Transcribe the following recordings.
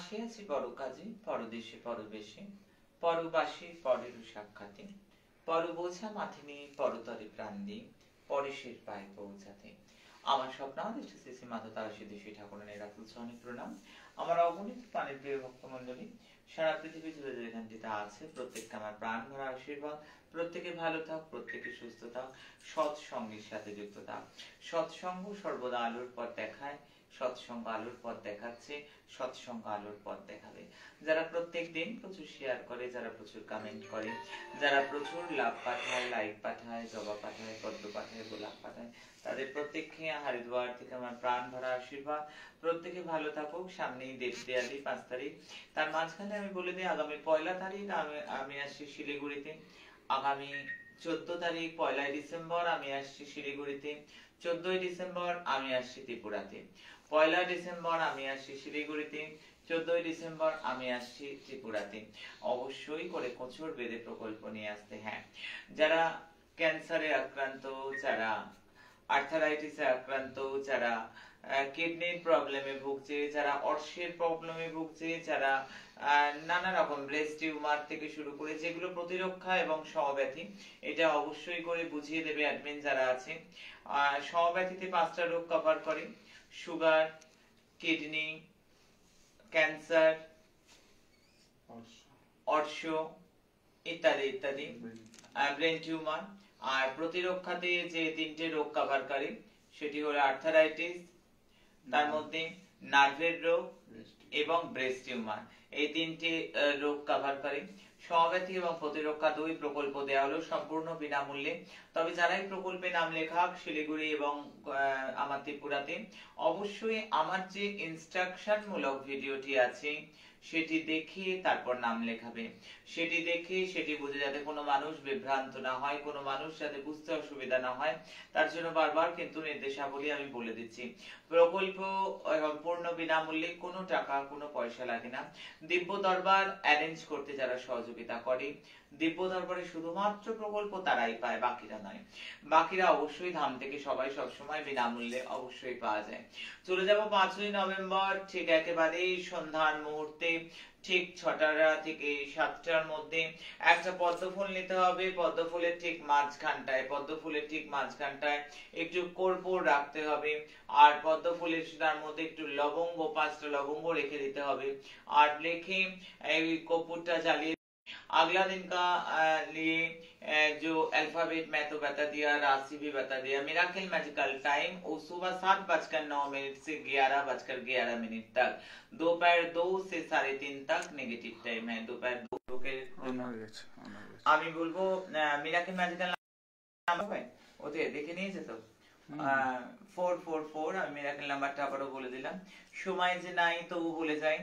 আসিয়াছি পরকাজে, পরদেশে পরবেশে, পরবাসী পরের সাক্ষাতে, পর বোঝা মাথে নিয়ে পরতরে প্রাণ দিয়ে পরেশের পায়ে পৌঁছাতে। আমার স্বপ্নাদিষ্ট শ্রী শ্রী মাতা তারা সিদ্ধি শ্রী ঠাকুরানের রাতুল অনেক প্রণাম। আমার অগণিত প্রাণের প্রিয় ভক্তমণ্ডলী, সারা পৃথিবী জুড়ে যেখানটিতে আছে প্রত্যেককে আমার প্রাণ ভরা আশীর্বাদ। প্রত্যেকে ভালো থাক, প্রত্যেকে সুস্থ থাক, সৎসঙ্গের সাথে যুক্ত থাক। সৎসঙ্গ সর্বদা আলোর পথ দেখায়, সৎসঙ্গ আলোর পথ দেখাচ্ছে, সৎসঙ্গ আলোর পথ দেখাবে। যারা প্রত্যেক দিন প্রচুর শেয়ার করে, যারা প্রচুর কমেন্ট করে, যারা প্রচুর লাভ পাঠায়, লাইক পাঠায়, জবা পাঠায়, পদ্ম পাঠায়, গোলাপ পাঠায়, তাদের প্রত্যেককে হরিদ্বার থেকে আমার প্রাণ ভরা আশীর্বাদ। প্রত্যেকে ভালো থাকুক। সামনেই দেবদেয়ালি 5 তারিখ, তার মাঝখানে আমি বলে দিই আগামী 1 তারিখ আমি আসছি শিলিগুড়িতে। আগামী 14 তারিখ 1 ডিসেম্বর আমি আসছি শিলিগুড়িতে। 14 ডিসেম্বর আমি আসছি ত্রিপুরাতে। 1 ডিসেম্বর আমি আসছি শিলিগুড়িতে। 14 ডিসেম্বর আমি আসছি ত্রিপুরাতে। অবশ্যই করে কোচর বেদে প্রকল্প নিয়ে আসতে। হ্যাঁ, যারা ক্যান্সারে আক্রান্ত, যারা আর্থারাইটিসে আক্রান্ত, যারা কিডনির প্রবলেমে ভুগছে, যারা অর্শের প্রবলেমে ভুগছে, যারা নানা রকম ব্রেস্ট টিউমার থেকে শুরু করে যেগুলো প্রতিরক্ষা এবং সমব্যাধি, এটা অবশ্যই করে বুঝিয়ে দেবে অ্যাডমিন যারা আছে। সমব্যাধিতে 5টা রোগ কভার করে: সুগার, কিডনি, ক্যান্সার, অর্শ ইত্যাদি ইত্যাদি, ব্রেন টিউমার। আর প্রতিরক্ষাতে যে 3টে রোগ কভার করে সেটি হলো আর্থারাইটিস, তার মধ্যে নার্ভের রোগ এবং ব্রেস্ট টিউমার। এই 3টে রোগ কভার করে। সমব্যাধি এবং প্রতিরক্ষা 2 প্রকল্প দেওয়া হলো সম্পূর্ণ বিনামূল্যে। তবে যারা এই প্রকল্পে নাম লেখাক শিলিগুড়ি এবং আমার ত্রিপুরাতে, অবশ্যই আমার যে ইনস্ট্রাকশন মূলক ভিডিওটি আছে সেটি দেখে তারপর নাম লেখাবে। সেটি দেখে সেটি বুঝে, যাতে কোনো মানুষ বিভ্রান্ত না হয়, কোনো মানুষ যাতে বুঝতে অসুবিধা না হয়, তার জন্য বারবার কিন্তু নির্দেশাবলী আমি বলে দিচ্ছি। প্রকল্প সম্পূর্ণ বিনামূল্যে, কোনো টাকা কোনো পয়সা লাগে না। দিব্য দরবার অ্যারেঞ্জ করতে যারা সহযোগিতা করে, দিব্য দরবারে শুধুমাত্র প্রকল্প তারাই পায়, বাকিরা নয়। বাকিরা অবশ্যই ধাম থেকে সবাই সবসময় বিনামূল্যে অবশ্যই পাওয়া যায়। চলে যাব 5ই নভেম্বর ঠিক একেবারেই সন্ধ্যার মুহূর্তে, ঠিক 6টা থেকে 7টার মধ্যে একটা পদ্মফুল নিতে হবে। পদ্মফুলের ঠিক মাঝখানটায় একটু কর্পূর রাখতে হবে। আর পদ্মফুলের তার মধ্যে একটু লবঙ্গ, 5টা লবঙ্গ রেখে দিতে হবে। আর রেখে এই কর্পূরটা জ্বালিয়ে अगला दिन का लिए जो अल्फाबेट मैं तो बता दिया, राशि भी बता दिया। मिराकल मैजिकल टाइम वो सुबह 7:09 से 11:11 तक, दोपहर 2 से 3:30 तक नेगेटिव टाइम है। दोपहर 2 के আমি বলবো মিরাকল ম্যাজিক্যাল নাম হবে ওতে দেখে নিয়েছে তো 444। আমি মিরাকল নাম্বারটা আবারও বলে দিলাম। সময় যে নাই তবু বলে যাই,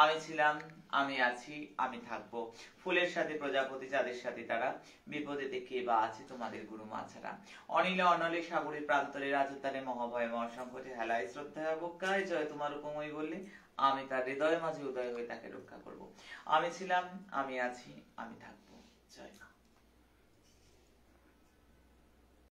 আমি ছিলাম, আমি আছি, আমি থাকবো। ফুলের সাথে প্রজাপতি, যাদের সাথে তারা বিপদেতে কে বা আছে তোমাদের গুরু মা ছাড়া। অনিলে অনলে সাগরের প্রান্তরে রাজতারে মহাভয় মহাসংকটে হেলায় শ্রদ্ধায় অবজ্ঞায় জয় তোমার উপময় বললে আমি তার হৃদয়ের মাঝে উদয় হয়ে তাকে রক্ষা করব। আমি ছিলাম, আমি আছি, আমি থাকবো। জয়।